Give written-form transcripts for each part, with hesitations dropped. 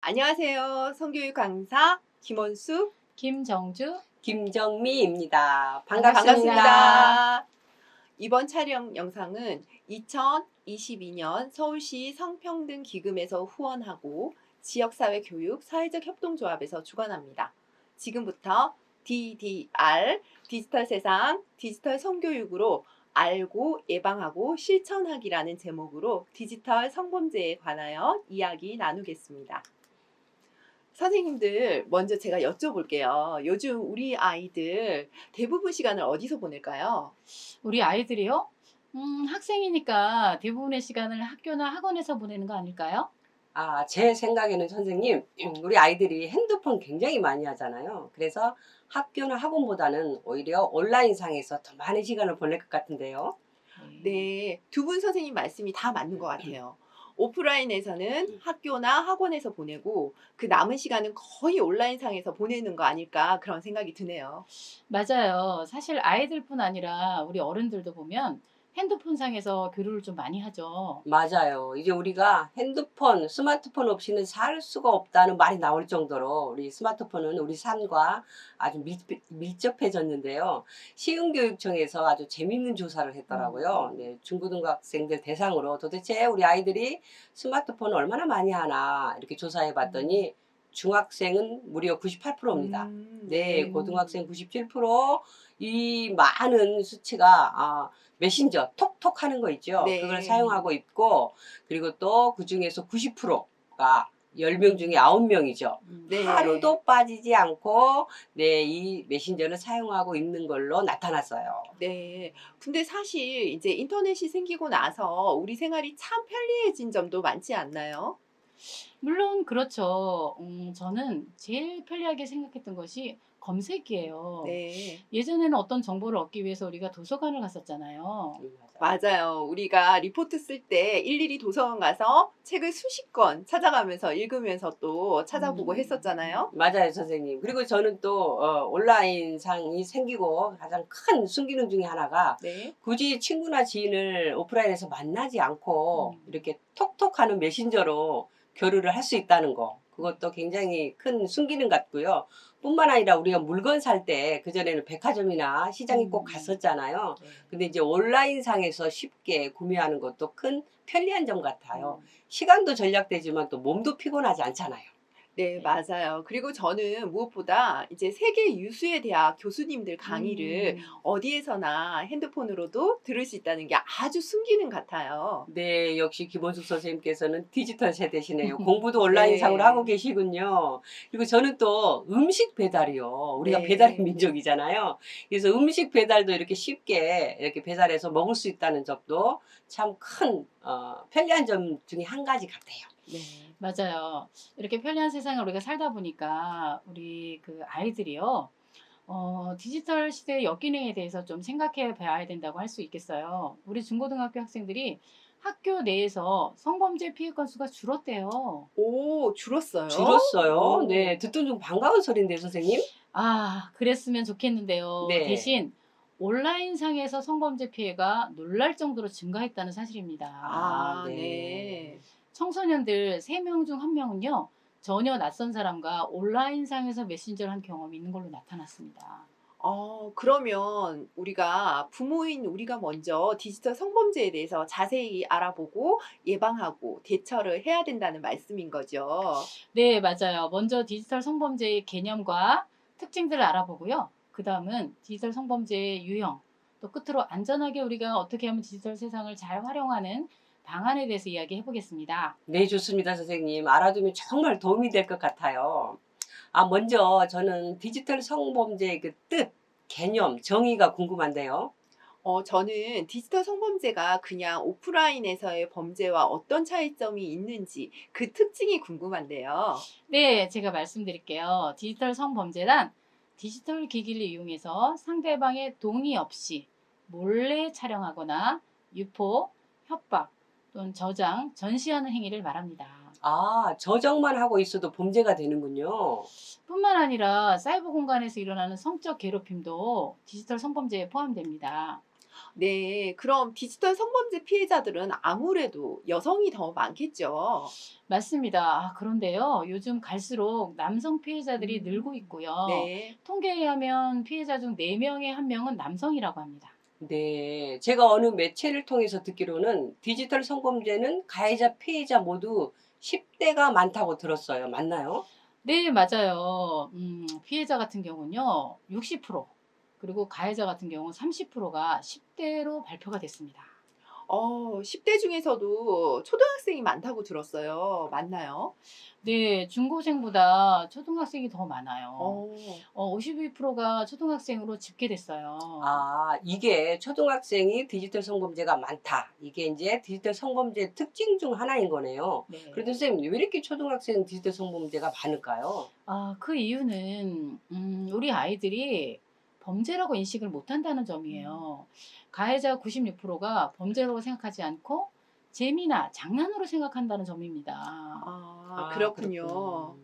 안녕하세요. 성교육 강사 김원수, 김정주. 김정미입니다. 네, 반갑습니다. 반갑습니다. 이번 촬영 영상은 2022년 서울시 성평등기금에서 후원하고 지역사회 교육 사회적 협동조합에서 주관합니다. 지금부터 DDR, 디지털 세상, 디지털 성교육으로 알고 예방하고 실천하기라는 제목으로 디지털 성범죄에 관하여 이야기 나누겠습니다. 선생님들, 먼저 제가 여쭤볼게요. 요즘 우리 아이들 대부분 시간을 어디서 보낼까요? 우리 아이들이요? 학생이니까 대부분의 시간을 학교나 학원에서 보내는 거 아닐까요? 제 생각에는 선생님, 우리 아이들이 핸드폰 굉장히 많이 하잖아요. 그래서 학교나 학원보다는 오히려 온라인상에서 더 많은 시간을 보낼 것 같은데요. 네, 두 분 선생님 말씀이 다 맞는 것 같아요. 오프라인에서는 학교나 학원에서 보내고 그 남은 시간은 거의 온라인상에서 보내는 거 아닐까 그런 생각이 드네요. 맞아요. 사실 아이들뿐 아니라 우리 어른들도 보면 핸드폰 상에서 교류를 좀 많이 하죠. 맞아요. 이제 우리가 핸드폰, 스마트폰 없이는 살 수가 없다는 말이 나올 정도로 우리 스마트폰은 우리 삶과 아주 밀접해졌는데요. 시흥교육청에서 아주 재밌는 조사를 했더라고요. 네, 중고등학생들 대상으로 도대체 우리 아이들이 스마트폰을 얼마나 많이 하나 이렇게 조사해 봤더니 중학생은 무려 98%입니다. 네, 고등학생 97%, 이 많은 수치가 메신저 톡톡 하는 거 있죠. 네. 그걸 사용하고 있고, 그리고 또 그 중에서 90%가 10명 중에 9명이죠. 네. 하루도 빠지지 않고 이 메신저를 사용하고 있는 걸로 나타났어요. 네. 근데 사실 이제 인터넷이 생기고 나서 우리 생활이 참 편리해진 점도 많지 않나요? 물론 그렇죠. 저는 제일 편리하게 생각했던 것이 검색이에요. 네. 예전에는 어떤 정보를 얻기 위해서 우리가 도서관을 갔었잖아요. 맞아요. 우리가 리포트 쓸 때 일일이 도서관 가서 책을 수십 권 찾아가면서 읽으면서 또 찾아보고 했었잖아요. 맞아요, 선생님. 그리고 저는 또 온라인상이 생기고 가장 큰 순기능 중에 하나가 네. 굳이 친구나 지인을 오프라인에서 만나지 않고 이렇게 톡톡하는 메신저로 교류를 할 수 있다는 거. 그것도 굉장히 큰 순기능 같고요. 뿐만 아니라 우리가 물건 살 때 그전에는 백화점이나 시장에 꼭 갔었잖아요. 네. 근데 이제 온라인상에서 쉽게 구매하는 것도 큰 편리한 점 같아요. 시간도 절약되지만 또 몸도 피곤하지 않잖아요. 네, 맞아요. 그리고 저는 무엇보다 이제 세계 유수의 대학 교수님들 강의를 어디에서나 핸드폰으로도 들을 수 있다는 게 아주 순기능 같아요. 네, 역시 김원숙 선생님께서는 디지털 세대시네요. 공부도 온라인상으로 네. 하고 계시군요. 그리고 저는 또 음식 배달이요. 우리가 네. 배달의 민족이잖아요. 그래서 음식 배달도 이렇게 쉽게 이렇게 배달해서 먹을 수 있다는 점도 참 큰 편리한 점 중에 한 가지 같아요. 네. 맞아요. 이렇게 편리한 세상을 우리가 살다 보니까 우리 그 아이들이요. 디지털 시대의 역기능에 대해서 좀 생각해 봐야 된다고 할 수 있겠어요. 우리 중고등학교 학생들이 학교 내에서 성범죄 피해 건수가 줄었대요. 오, 줄었어요? 줄었어요. 오. 네, 듣던 좀 반가운 소리인데 선생님. 그랬으면 좋겠는데요. 네. 대신 온라인상에서 성범죄 피해가 놀랄 정도로 증가했다는 사실입니다. 네. 청소년들 3명 중 1명은요. 전혀 낯선 사람과 온라인상에서 메신저를 한 경험이 있는 걸로 나타났습니다. 그러면 우리가 부모인 우리가 먼저 디지털 성범죄에 대해서 자세히 알아보고 예방하고 대처를 해야 된다는 말씀인 거죠. 네, 맞아요. 먼저 디지털 성범죄의 개념과 특징들을 알아보고요. 그 다음은 디지털 성범죄의 유형, 또 끝으로 안전하게 우리가 어떻게 하면 디지털 세상을 잘 활용하는 방안에 대해서 이야기해 보겠습니다. 네, 좋습니다, 선생님. 알아두면 정말 도움이 될 것 같아요. 먼저 저는 디지털 성범죄의 그 뜻, 개념, 정의가 궁금한데요. 저는 디지털 성범죄가 그냥 오프라인에서의 범죄와 어떤 차이점이 있는지 그 특징이 궁금한데요. 네, 제가 말씀드릴게요. 디지털 성범죄란 디지털 기기를 이용해서 상대방의 동의 없이 몰래 촬영하거나 유포, 협박 또는 저장, 전시하는 행위를 말합니다. 저장만 하고 있어도 범죄가 되는군요. 뿐만 아니라 사이버 공간에서 일어나는 성적 괴롭힘도 디지털 성범죄에 포함됩니다. 네, 그럼 디지털 성범죄 피해자들은 아무래도 여성이 더 많겠죠. 맞습니다. 그런데요. 요즘 갈수록 남성 피해자들이 음, 늘고 있고요. 네. 통계에 의하면 피해자 중 4명에 1명은 남성이라고 합니다. 네, 제가 어느 매체를 통해서 듣기로는 디지털 성범죄는 가해자, 피해자 모두 10대가 많다고 들었어요. 맞나요? 네, 맞아요. 피해자 같은 경우는요, 60%, 그리고 가해자 같은 경우는 30%가 10대로 발표가 됐습니다. 10대 중에서도 초등학생이 많다고 들었어요. 맞나요? 네, 중고생보다 초등학생이 더 많아요. 어, 52%가 초등학생으로 집계됐어요. 이게 초등학생이 디지털 성범죄가 많다. 이게 이제 디지털 성범죄 특징 중 하나인 거네요. 네. 그런데 선생님, 왜 이렇게 초등학생 디지털 성범죄가 많을까요? 그 이유는 우리 아이들이 범죄라고 인식을 못한다는 음. 점이에요. 가해자 96%가 범죄라고 생각하지 않고 재미나 장난으로 생각한다는 점입니다. 그렇군요. 그렇군요.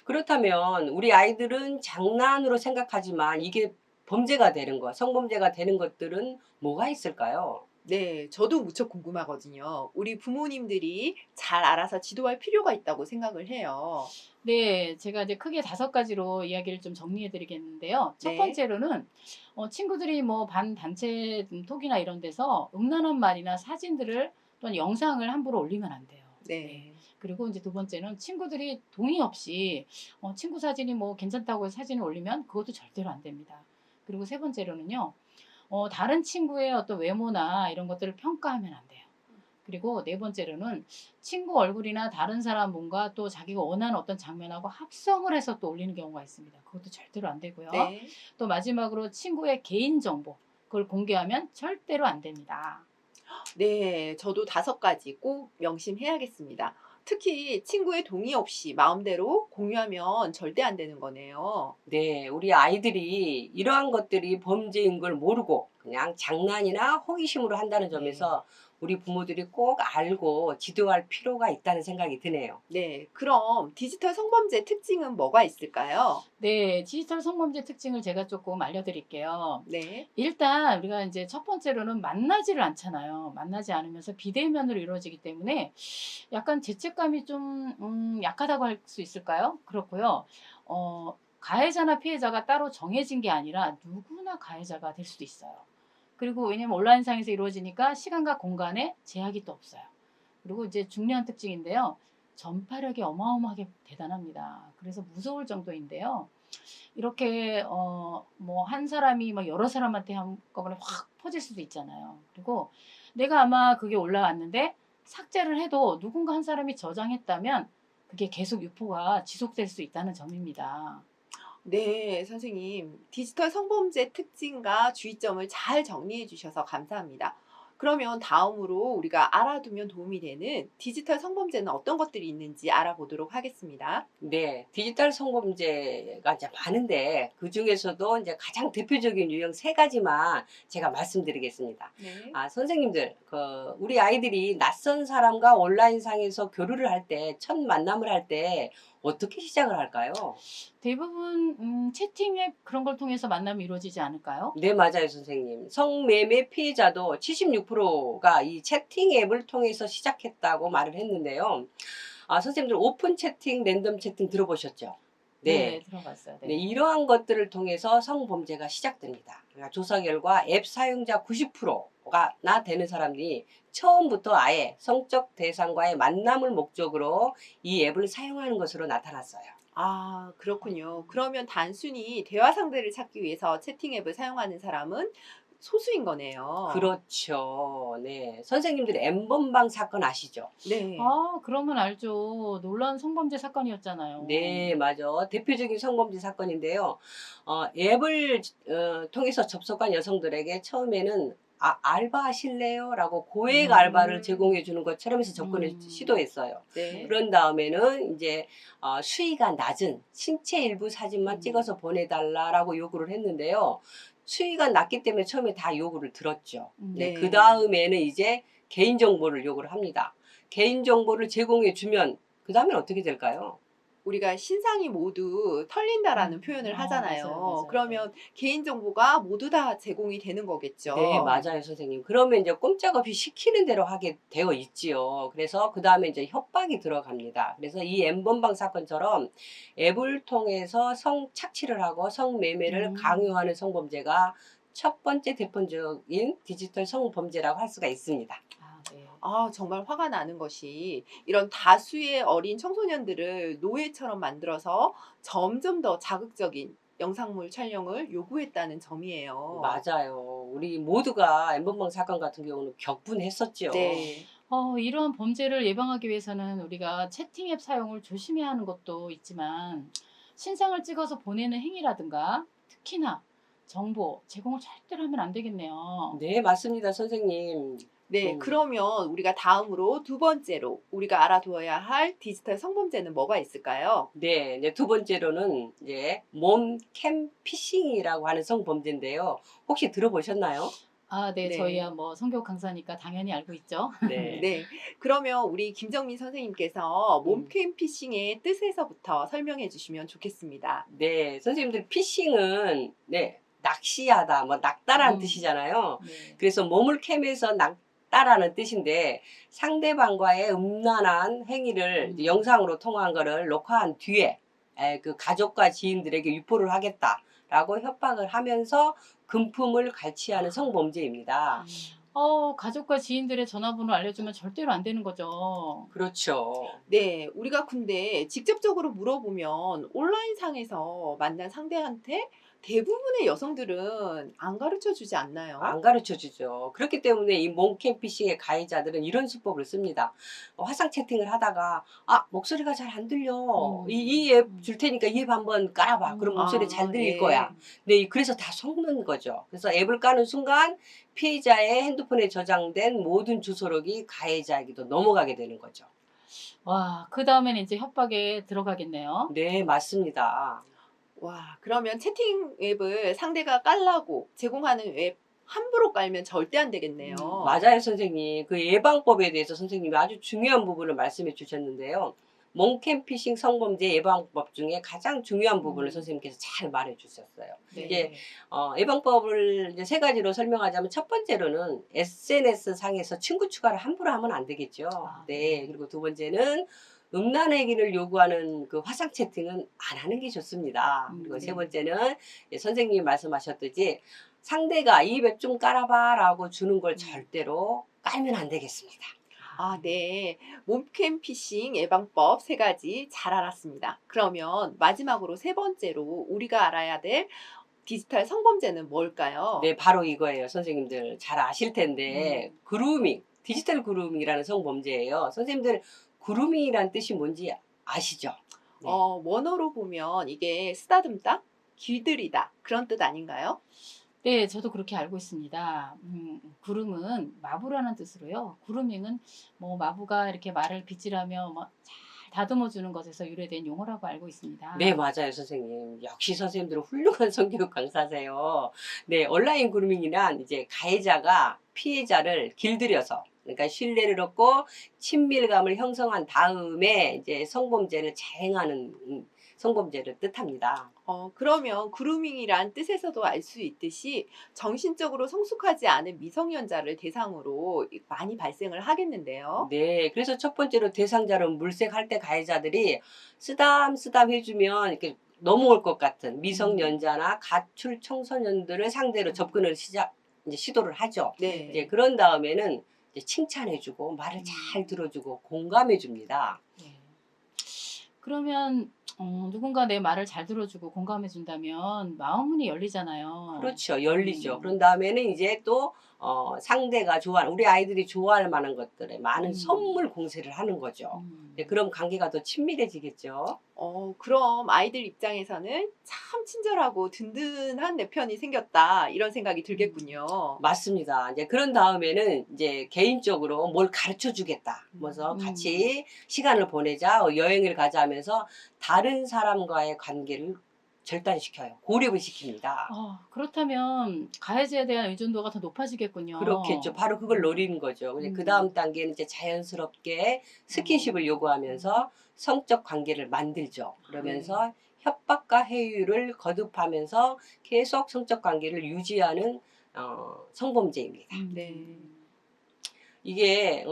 그렇다면 우리 아이들은 장난으로 생각하지만 이게 범죄가 되는 것, 성범죄가 되는 것들은 뭐가 있을까요? 네, 저도 무척 궁금하거든요. 우리 부모님들이 잘 알아서 지도할 필요가 있다고 생각을 해요. 네, 제가 이제 크게 5가지로 이야기를 좀 정리해 드리겠는데요. 첫 네, 번째로는 친구들이 뭐 반 단체 톡이나 이런 데서 음란한 말이나 사진들을 또는 영상을 함부로 올리면 안 돼요. 네. 네, 그리고 이제 두 번째는 친구들이 동의 없이 친구 사진이 뭐 괜찮다고 해서 사진을 올리면 그것도 절대로 안 됩니다. 그리고 세 번째로는요. 다른 친구의 어떤 외모나 이런 것들을 평가하면 안 돼요. 그리고 네 번째로는 친구 얼굴이나 다른 사람 뭔가 또 자기가 원하는 어떤 장면하고 합성을 해서 또 올리는 경우가 있습니다. 그것도 절대로 안 되고요. 네. 또 마지막으로 친구의 개인정보, 그걸 공개하면 절대로 안 됩니다. 네, 저도 5가지 꼭 명심해야겠습니다. 특히 친구의 동의 없이 마음대로 공유하면 절대 안 되는 거네요. 네, 우리 아이들이 이러한 것들이 범죄인 걸 모르고 그냥 장난이나 호기심으로 한다는 네. 점에서 우리 부모들이 꼭 알고 지도할 필요가 있다는 생각이 드네요. 네, 그럼 디지털 성범죄 특징은 뭐가 있을까요? 네, 디지털 성범죄 특징을 제가 조금 알려드릴게요. 네, 일단 우리가 이제 첫 번째로는 만나지를 않잖아요. 만나지 않으면서 비대면으로 이루어지기 때문에 약간 죄책감이 좀 약하다고 할 수 있을까요? 그렇고요. 가해자나 피해자가 따로 정해진 게 아니라 누구나 가해자가 될 수도 있어요. 그리고 왜냐면 온라인상에서 이루어지니까 시간과 공간에 제약이 또 없어요. 그리고 이제 중요한 특징인데요. 전파력이 어마어마하게 대단합니다. 그래서 무서울 정도인데요. 이렇게 뭐 한 사람이 막 여러 사람한테 한꺼번에 확 퍼질 수도 있잖아요. 그리고 내가 아마 그게 올라왔는데 삭제를 해도 누군가 한 사람이 저장했다면 그게 계속 유포가 지속될 수 있다는 점입니다. 네, 선생님. 디지털 성범죄 특징과 주의점을 잘 정리해 주셔서 감사합니다. 그러면 다음으로 우리가 알아두면 도움이 되는 디지털 성범죄는 어떤 것들이 있는지 알아보도록 하겠습니다. 네, 디지털 성범죄가 이제 많은데 그 중에서도 이제 가장 대표적인 유형 3가지만 제가 말씀드리겠습니다. 네. 선생님들, 우리 아이들이 낯선 사람과 온라인상에서 교류를 할 때, 첫 만남을 할 때 어떻게 시작을 할까요? 대부분 채팅 앱 그런 걸 통해서 만남이 이루어지지 않을까요? 네, 맞아요, 선생님. 성매매 피해자도 76%가 이 채팅 앱을 통해서 시작했다고 말을 했는데요. 선생님들 오픈 채팅, 랜덤 채팅 들어보셨죠? 네, 네. 들어봤어요. 네, 네. 이러한 것들을 통해서 성범죄가 시작됩니다. 그러니까 조사 결과 앱 사용자 90%가 나 되는 사람들이 처음부터 아예 성적 대상과의 만남을 목적으로 이 앱을 사용하는 것으로 나타났어요. 그렇군요. 그러면 단순히 대화 상대를 찾기 위해서 채팅 앱을 사용하는 사람은 소수인 거네요. 그렇죠. 네. 선생님들이 엠번방 사건 아시죠? 네. 그러면 알죠. 놀라운 성범죄 사건이었잖아요. 네, 맞아. 대표적인 성범죄 사건인데요. 앱을 통해서 접속한 여성들에게 처음에는 알바하실래요? 라고 고액 알바를 음, 제공해 주는 것처럼 해서 접근을 음, 시도했어요. 네. 네. 그런 다음에는 이제 수위가 낮은 신체 일부 사진만 음, 찍어서 보내달라라고 요구를 했는데요. 수위가 낮기 때문에 처음에 다 요구를 들었죠. 네, 그 네. 다음에는 이제 개인정보를 요구를 합니다. 개인정보를 제공해 주면 그 다음엔 어떻게 될까요? 우리가 신상이 모두 털린다라는 표현을 하잖아요. 맞아요, 맞아요. 그러면 개인정보가 모두 다 제공이 되는 거겠죠. 네, 맞아요, 선생님. 그러면 이제 꼼짝없이 시키는 대로 하게 되어 있지요. 그래서 그 다음에 이제 협박이 들어갑니다. 그래서 이 N번방 사건처럼 앱을 통해서 성착취를 하고 성매매를 강요하는 성범죄가 첫 번째 대표적인 디지털 성범죄라고 할 수가 있습니다. 아, 네. 아, 정말 화가 나는 것이 이런 다수의 어린 청소년들을 노예처럼 만들어서 점점 더 자극적인 영상물 촬영을 요구했다는 점이에요. 맞아요. 우리 모두가 N번방 사건 같은 경우는 격분했었죠. 네. 이런 범죄를 예방하기 위해서는 우리가 채팅 앱 사용을 조심해야 하는 것도 있지만 신상을 찍어서 보내는 행위라든가 특히나 정보 제공을 절대로 하면 안 되겠네요. 네, 맞습니다, 선생님. 네, 그러면 우리가 다음으로 두 번째로 우리가 알아두어야 할 디지털 성범죄는 뭐가 있을까요? 네, 이제 두 번째로는 이제 몸캠 피싱이라고 하는 성범죄인데요. 혹시 들어보셨나요? 아, 네. 네. 저희야 뭐 성교 강사니까 당연히 알고 있죠. 네. 네, 그러면 우리 김정민 선생님께서 음. 몸캠 피싱의 뜻에서부터 설명해 주시면 좋겠습니다. 네, 선생님들 피싱은 네, 낚시하다, 뭐 낙다라는 음. 뜻이잖아요. 네. 그래서 몸을 캠해서 낙다라는 뜻인데 상대방과의 음란한 행위를 이제 영상으로 통화한 거를 녹화한 뒤에 그 가족과 지인들에게 유포를 하겠다라고 협박을 하면서 금품을 갈취하는 성범죄입니다. 가족과 지인들의 전화번호 알려주면 절대로 안 되는 거죠. 그렇죠. 네, 우리가 근데 직접적으로 물어보면 온라인상에서 만난 상대한테 대부분의 여성들은 안 가르쳐 주지 않나요? 안 가르쳐 주죠. 그렇기 때문에 이 몸캠 피싱의 가해자들은 이런 수법을 씁니다. 화상 채팅을 하다가 목소리가 잘 안 들려. 이 앱 줄 테니까 이 앱 한번 깔아봐. 그럼 목소리 잘 들릴 네. 거야. 네, 그래서 다 속는 거죠. 그래서 앱을 까는 순간 피해자의 핸드폰에 저장된 모든 주소록이 가해자에게도 넘어가게 되는 거죠. 와, 그 다음에는 이제 협박에 들어가겠네요. 네, 맞습니다. 와, 그러면 채팅 앱을 상대가 깔라고 제공하는 앱 함부로 깔면 절대 안 되겠네요. 맞아요, 선생님. 그 예방법에 대해서 선생님이 아주 중요한 부분을 말씀해 주셨는데요. 몸캠 피싱 성범죄 예방법 중에 가장 중요한 부분을 선생님께서 잘 말해 주셨어요. 네. 이게 예방법을 이제 세 가지로 설명하자면 첫 번째로는 SNS 상에서 친구 추가를 함부로 하면 안 되겠죠. 네. 그리고 두 번째는 음란 행위를 요구하는 그 화상 채팅은 안 하는 게 좋습니다. 그리고 세 번째는 선생님이 말씀하셨듯이 상대가 이 앱 좀 깔아봐라고 주는 걸 절대로 깔면 안 되겠습니다. 아, 네. 몸캠 피싱 예방법 세 가지 잘 알았습니다. 그러면 마지막으로 세 번째로 우리가 알아야 될 디지털 성범죄는 뭘까요? 네, 바로 이거예요. 선생님들 잘 아실 텐데 그루밍, 디지털 그루밍이라는 성범죄예요. 선생님들 그루밍이라는 뜻이 뭔지 아시죠? 네. 원어로 보면 이게 쓰다듬다, 길들이다 그런 뜻 아닌가요? 네, 저도 그렇게 알고 있습니다. 구름은 마부라는 뜻으로요. 구루밍은 뭐 마부가 이렇게 말을 빗질하며 뭐 잘 다듬어 주는 것에서 유래된 용어라고 알고 있습니다. 네, 맞아요, 선생님. 역시 선생님들은 훌륭한 성교육 강사세요. 네, 온라인 그루밍이란 이제 가해자가 피해자를 길들여서 그러니까 신뢰를 얻고 친밀감을 형성한 다음에 이제 성범죄를 자행하는 성범죄를 뜻합니다. 그러면 그루밍이란 뜻에서도 알 수 있듯이 정신적으로 성숙하지 않은 미성년자를 대상으로 많이 발생을 하겠는데요. 네, 그래서 첫 번째로 대상자로 물색할 때 가해자들이 쓰담쓰담 해주면 이렇게 넘어올 것 같은 미성년자나 가출 청소년들을 상대로 접근을 이제 시도를 하죠. 네. 이제 그런 다음에는 이제 칭찬해주고 말을 잘 들어주고 공감해줍니다. 네. 그러면 누군가 내 말을 잘 들어주고 공감해 준다면 마음문이 열리잖아요. 그렇죠. 열리죠. 그런 다음에는 이제 또 상대가 좋아하는 우리 아이들이 좋아할 만한 것들에 많은 선물 공세를 하는 거죠. 네, 그럼 관계가 더 친밀해지겠죠. 그럼 아이들 입장에서는 참 친절하고 든든한 내 편이 생겼다 이런 생각이 들겠군요. 맞습니다. 이제 그런 다음에는 이제 개인적으로 뭘 가르쳐 주겠다. 그래서 같이 시간을 보내자, 여행을 가자 하면서 다른 사람과의 관계를 절단시켜요. 고립을 시킵니다. 그렇다면 가해자에 대한 의존도가 더 높아지겠군요. 그렇겠죠. 바로 그걸 노리는 거죠. 근데 그 다음 단계는 이제 자연스럽게 스킨십을 요구하면서 성적 관계를 만들죠. 그러면서 협박과 해유를 거듭하면서 계속 성적 관계를 유지하는 성범죄입니다. 네. 이게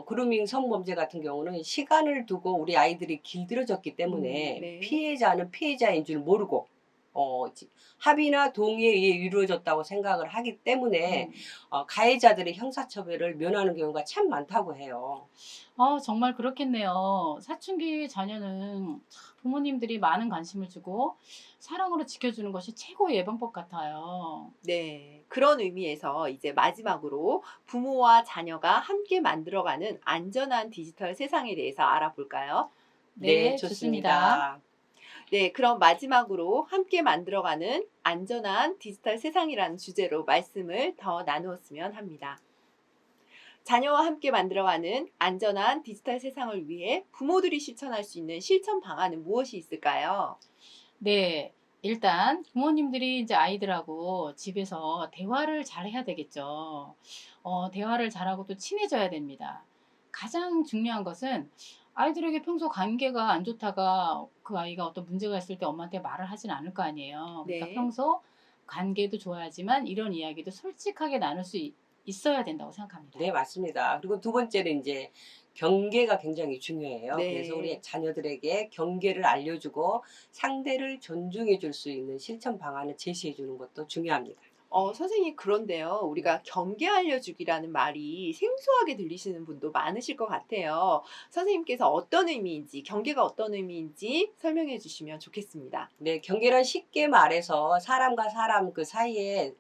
그루밍 성범죄 같은 경우는 시간을 두고 우리 아이들이 길들여졌기 때문에 네. 피해자는 피해자인 줄 모르고 합의나 동의에 의해 이루어졌다고 생각을 하기 때문에 가해자들의 형사처벌을 면하는 경우가 참 많다고 해요. 정말 그렇겠네요. 사춘기 자녀는 참 부모님들이 많은 관심을 주고 사랑으로 지켜주는 것이 최고의 예방법 같아요. 네. 그런 의미에서 이제 마지막으로 부모와 자녀가 함께 만들어가는 안전한 디지털 세상에 대해서 알아볼까요? 네, 좋습니다. 네, 그럼 마지막으로 함께 만들어가는 안전한 디지털 세상이라는 주제로 말씀을 더 나누었으면 합니다. 자녀와 함께 만들어가는 안전한 디지털 세상을 위해 부모들이 실천할 수 있는 실천 방안은 무엇이 있을까요? 네, 일단 부모님들이 이제 아이들하고 집에서 대화를 잘 해야 되겠죠. 대화를 잘하고 또 친해져야 됩니다. 가장 중요한 것은 아이들에게 평소 관계가 안 좋다가 그 아이가 어떤 문제가 있을 때 엄마한테 말을 하진 않을 거 아니에요. 그러니까 네. 평소 관계도 좋아야지만 이런 이야기도 솔직하게 나눌 수 있어야 된다고 생각합니다. 네, 맞습니다. 그리고 두 번째는 이제 경계가 굉장히 중요해요. 네. 그래서 우리 자녀들에게 경계를 알려주고 상대를 존중해 줄 수 있는 실천 방안을 제시해 주는 것도 중요합니다. 선생님, 그런데요, 우리가 경계 알려주기라는 말이 생소하게 들리시는 분도 많으실 것 같아요. 선생님께서 어떤 의미인지, 경계가 어떤 의미인지 설명해 주시면 좋겠습니다. 네, 경계란 쉽게 말해서 사람과 사람 그 사이에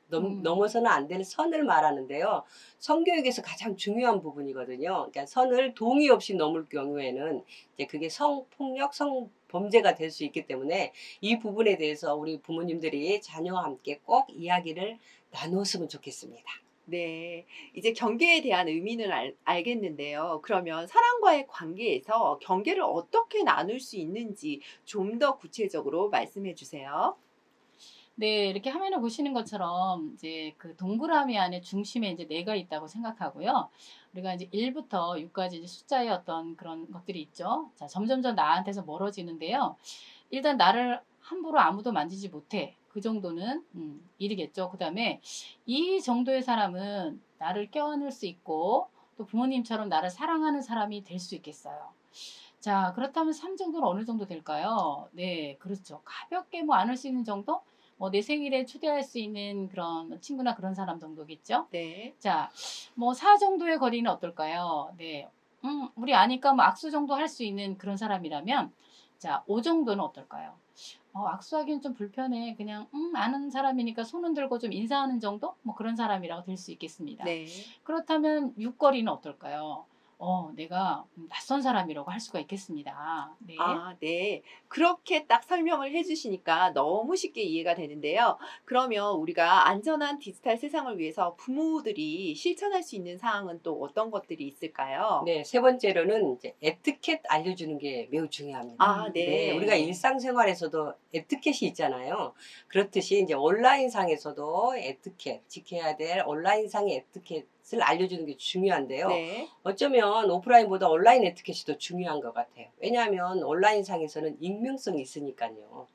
넘어서는 안 되는 선을 말하는데요. 성교육에서 가장 중요한 부분이거든요. 그러니까 선을 동의 없이 넘을 경우에는 이제 그게 성폭력, 성범죄가 될 수 있기 때문에 이 부분에 대해서 우리 부모님들이 자녀와 함께 꼭 이야기를 나누었으면 좋겠습니다. 네, 이제 경계에 대한 의미는 알겠는데요. 그러면 사람과의 관계에서 경계를 어떻게 나눌 수 있는지 좀 더 구체적으로 말씀해 주세요. 네, 이렇게 화면을 보시는 것처럼 이제 그 동그라미 안에 중심에 이제 뇌가 있다고 생각하고요. 우리가 이제 1부터 6까지 이제 숫자의 어떤 그런 것들이 있죠. 자, 점점점 나한테서 멀어지는데요. 일단 나를 함부로 아무도 만지지 못해. 그 정도는 1이겠죠. 그다음에 이 정도의 사람은 나를 껴안을 수 있고 또 부모님처럼 나를 사랑하는 사람이 될 수 있겠어요. 자, 그렇다면 3 정도는 어느 정도 될까요? 네, 그렇죠. 가볍게 뭐 안을 수 있는 정도? 내 생일에 초대할 수 있는 그런 친구나 그런 사람 정도겠죠? 네. 자, 뭐 4 정도의 거리는 어떨까요? 네. 우리 아니까 뭐 악수 정도 할 수 있는 그런 사람이라면 자, 5 정도는 어떨까요? 악수하기는 좀 불편해. 그냥 아는 사람이니까 손 흔들고 좀 인사하는 정도? 뭐 그런 사람이라고 될 수 있겠습니다. 네. 그렇다면 6 거리는 어떨까요? 내가 낯선 사람이라고 할 수가 있겠습니다. 네. 네. 그렇게 딱 설명을 해 주시니까 너무 쉽게 이해가 되는데요. 그러면 우리가 안전한 디지털 세상을 위해서 부모들이 실천할 수 있는 사항은 또 어떤 것들이 있을까요? 네, 세 번째로는 이제 에티켓 알려주는 게 매우 중요합니다. 네. 네, 우리가 일상생활에서도 에티켓이 있잖아요. 그렇듯이 이제 온라인상에서도 에티켓, 지켜야 될 온라인상의 에티켓을 알려주는 게 중요한데요. 네. 어쩌면 오프라인보다 온라인 에티켓이 더 중요한 것 같아요. 왜냐하면 온라인상에서는 익명성이 있으니까요.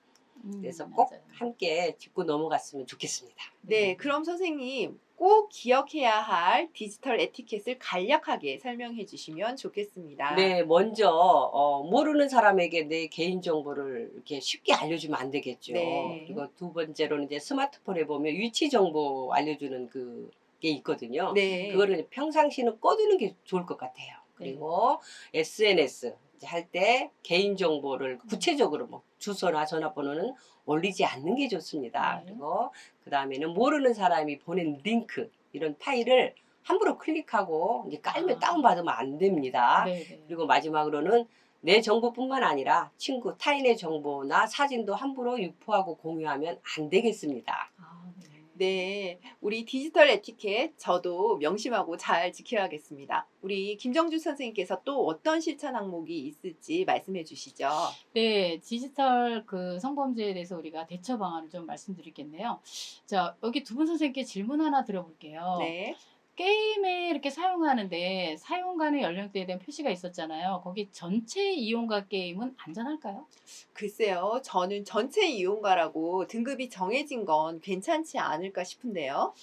그래서 꼭 맞아요. 함께 짚고 넘어갔으면 좋겠습니다. 네. 그럼 선생님, 꼭 기억해야 할 디지털 에티켓을 간략하게 설명해 주시면 좋겠습니다. 네, 먼저 모르는 사람에게 내 개인정보를 이렇게 쉽게 알려주면 안 되겠죠. 네. 그리고 두 번째로는 이제 스마트폰에 보면 위치 정보 알려주는 그게 있거든요. 네. 그거를 평상시는 꺼두는 게 좋을 것 같아요. 그리고 SNS 할 때 개인정보를 구체적으로 뭐 주소나 전화번호는 올리지 않는 게 좋습니다. 네. 그리고 그 다음에는 모르는 사람이 보낸 링크 이런 파일을 함부로 클릭하고 이제 깔면 다운받으면 안 됩니다. 네. 그리고 마지막으로는 내 정보뿐만 아니라 친구, 타인의 정보나 사진도 함부로 유포하고 공유하면 안 되겠습니다. 네. 네, 우리 디지털 에티켓 저도 명심하고 잘 지켜야겠습니다. 우리 김정주 선생님께서 또 어떤 실천 항목이 있을지 말씀해 주시죠. 네, 디지털 그 성범죄에 대해서 우리가 대처 방안을 좀 말씀드리겠네요. 자, 여기 두 분 선생님께 질문 하나 드려볼게요. 네. 게임에 이렇게 사용하는데 사용가는 연령대에 대한 표시가 있었잖아요. 거기 전체 이용가 게임은 안전할까요? 글쎄요, 저는 전체 이용가라고 등급이 정해진 건 괜찮지 않을까 싶은데요.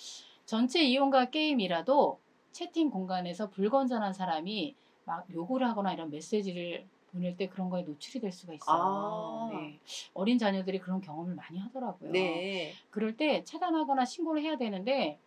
전체 이용가 게임이라도 채팅 공간에서 불건전한 사람이 막 욕을 하거나 이런 메시지를 보낼 때 그런 거에 노출이 될 수가 있어요. 아, 네. 어린 자녀들이 그런 경험을 많이 하더라고요. 네. 그럴 때 차단하거나 신고를 해야 되는데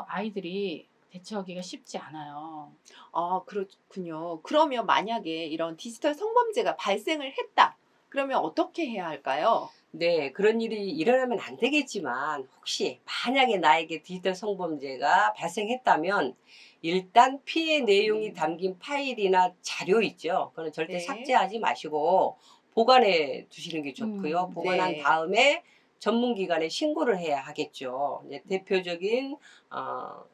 아이들이 대처하기가 쉽지 않아요. 아, 그렇군요. 그러면 만약에 이런 디지털 성범죄가 발생을 했다. 그러면 어떻게 해야 할까요? 네, 그런 일이 일어나면 안 되겠지만 혹시 만약에 나에게 디지털 성범죄가 발생했다면 일단 피해 내용이 담긴 파일이나 자료 있죠. 그거는 절대 네. 삭제하지 마시고 보관해 두시는 게 좋고요. 보관한 네. 다음에 전문기관에 신고를 해야 하겠죠. 이제 대표적인 어,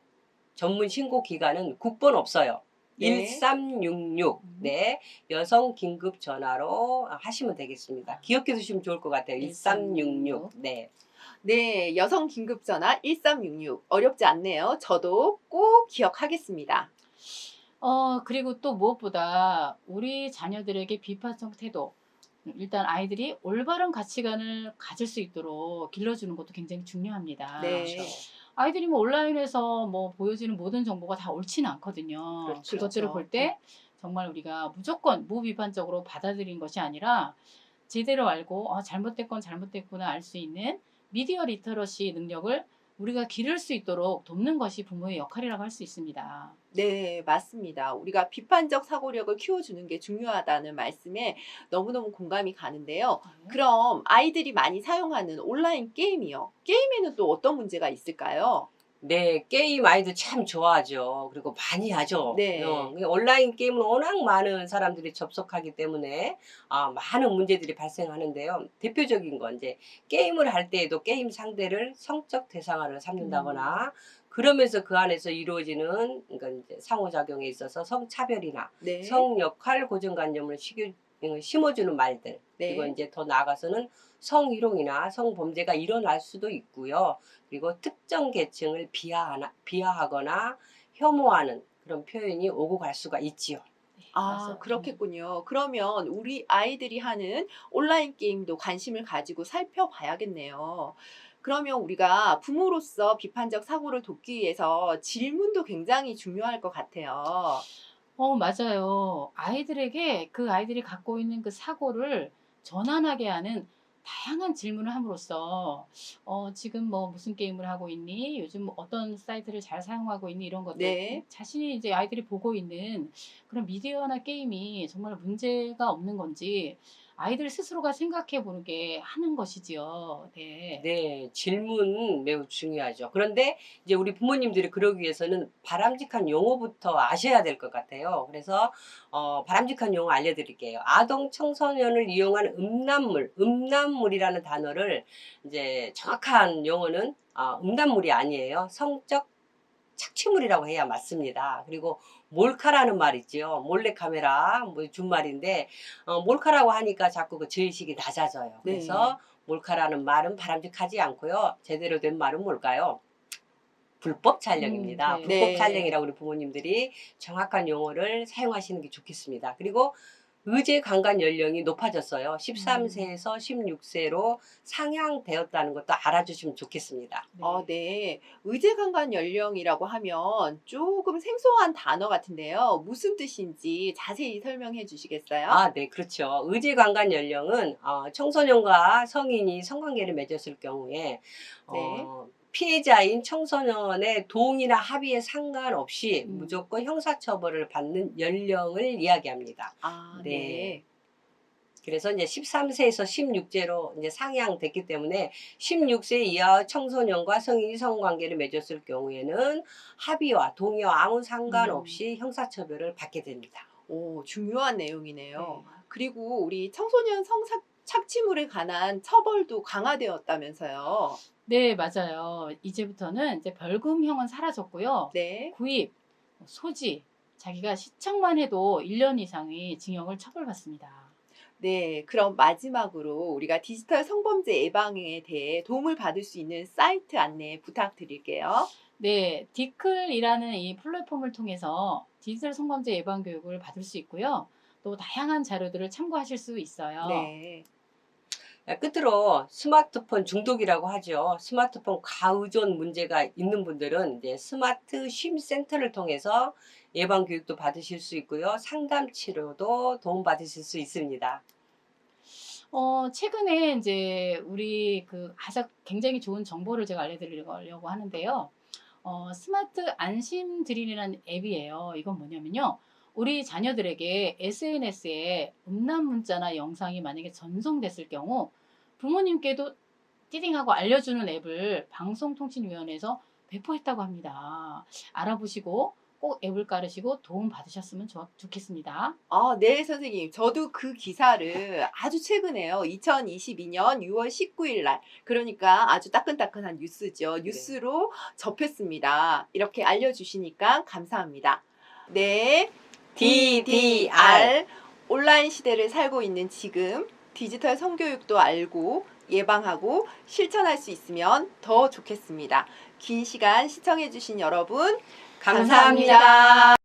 전문 신고 기관은 국번 없어요. 네. 1366. 네. 여성 긴급 전화로 하시면 되겠습니다. 기억해 두시면 좋을 것 같아요. 1366. 네. 네, 여성 긴급 전화 1366. 어렵지 않네요. 저도 꼭 기억하겠습니다. 그리고 또 무엇보다 우리 자녀들에게 비판적 태도, 일단 아이들이 올바른 가치관을 가질 수 있도록 길러주는 것도 굉장히 중요합니다. 네. 그렇죠. 아이들이 뭐 온라인에서 뭐 보여지는 모든 정보가 다 옳지는 않거든요. 그렇죠. 그것들을 볼 때 정말 우리가 무조건 무비판적으로 받아들인 것이 아니라 제대로 알고 잘못된 건 잘못됐구나 알 수 있는 미디어 리터러시 능력을 우리가 기를 수 있도록 돕는 것이 부모의 역할이라고 할 수 있습니다. 네, 맞습니다. 우리가 비판적 사고력을 키워주는 게 중요하다는 말씀에 너무너무 공감이 가는데요. 네. 그럼 아이들이 많이 사용하는 온라인 게임이요. 게임에는 또 어떤 문제가 있을까요? 네, 게임 아이들 참 좋아하죠. 그리고 많이 하죠. 네. 온라인 게임은 워낙 많은 사람들이 접속하기 때문에 많은 문제들이 발생하는데요. 대표적인 건 이제 게임을 할 때에도 게임 상대를 성적 대상화를 삼는다거나 그러면서 그 안에서 이루어지는 그러니까 이제 상호작용에 있어서 성차별이나 네. 성역할 고정관념을 심어주는 말들 그리고 네. 이제 더 나아가서는 성희롱이나 성범죄가 일어날 수도 있고요. 그리고 특정 계층을 비하하거나 혐오하는 그런 표현이 오고 갈 수가 있지요. 아, 맞아요. 그렇겠군요. 그러면 우리 아이들이 하는 온라인 게임도 관심을 가지고 살펴봐야겠네요. 그러면 우리가 부모로서 비판적 사고를 돕기 위해서 질문도 굉장히 중요할 것 같아요. 맞아요. 아이들에게 그 아이들이 갖고 있는 그 사고를 전환하게 하는 다양한 질문을 함으로써 지금 뭐 무슨 게임을 하고 있니? 요즘 뭐 어떤 사이트를 잘 사용하고 있니? 이런 것들 네. 자신이 이제 아이들이 보고 있는 그런 미디어나 게임이 정말 문제가 없는 건지 아이들 스스로가 생각해 보는 게 하는 것이지요. 네. 네, 질문 매우 중요하죠. 그런데 이제 우리 부모님들이 그러기 위해서는 바람직한 용어부터 아셔야 될 것 같아요. 그래서 바람직한 용어 알려드릴게요. 아동 청소년을 이용한 음란물이라는 단어를 이제 정확한 용어는 음란물이 아니에요. 성적 착취물이라고 해야 맞습니다. 그리고 몰카라는 말 있죠. 몰래카메라 뭐 준말인데 몰카라고 하니까 자꾸 그 죄의식이 낮아져요. 네. 그래서 몰카라는 말은 바람직하지 않고요. 제대로 된 말은 뭘까요? 불법 촬영입니다. 네. 불법 네. 촬영이라고 우리 부모님들이 정확한 용어를 사용하시는 게 좋겠습니다. 그리고 의제 강간 연령이 높아졌어요. 13세에서 16세로 상향되었다는 것도 알아주시면 좋겠습니다. 네. 의제강간 연령이라고 하면 조금 생소한 단어 같은데요. 무슨 뜻인지 자세히 설명해 주시겠어요? 네, 그렇죠. 의제 강간 연령은 청소년과 성인이 성관계를 맺었을 경우에 네. 피해자인 청소년의 동의나 합의에 상관없이 음. 무조건 형사처벌을 받는 연령을 이야기합니다. 네. 네. 그래서 이제 13세에서 16세로 이제 상향됐기 때문에 16세 이하 청소년과 성인이 성관계를 맺었을 경우에는 합의와 동의와 아무 상관없이 형사처벌을 받게 됩니다. 오, 중요한 내용이네요. 네. 그리고 우리 청소년 착취물에 관한 처벌도 강화되었다면서요. 네, 맞아요. 이제부터는 이제 벌금형은 사라졌고요. 네. 구입, 소지, 자기가 시청만 해도 1년 이상의 징역을 처벌받습니다. 네, 그럼 마지막으로 우리가 디지털 성범죄 예방에 대해 도움을 받을 수 있는 사이트 안내 부탁드릴게요. 네, 디클이라는 이 플랫폼을 통해서 디지털 성범죄 예방 교육을 받을 수 있고요. 또 다양한 자료들을 참고하실 수 있어요. 네. 끝으로 스마트폰 중독이라고 하죠. 스마트폰 과의존 문제가 있는 분들은 이제 스마트 쉼 센터를 통해서 예방 교육도 받으실 수 있고요. 상담 치료도 도움 받으실 수 있습니다. 최근에 이제 우리 그 가장 굉장히 좋은 정보를 제가 알려드리려고 하는데요. 스마트 안심 드릴이라는 앱이에요. 이건 뭐냐면요. 우리 자녀들에게 SNS에 음란 문자나 영상이 만약에 전송됐을 경우 부모님께도 띠딩하고 알려주는 앱을 방송통신위원회에서 배포했다고 합니다. 알아보시고 꼭 앱을 깔으시고 도움 받으셨으면 좋겠습니다. 아, 네, 선생님. 저도 그 기사를 아주 최근에요. 2022년 6월 19일 날. 그러니까 아주 따끈따끈한 뉴스죠. 뉴스로 접했습니다. 이렇게 알려주시니까 감사합니다. 네. DDR. 온라인 시대를 살고 있는 지금 디지털 성교육도 알고 예방하고 실천할 수 있으면 더 좋겠습니다. 긴 시간 시청해주신 여러분, 감사합니다.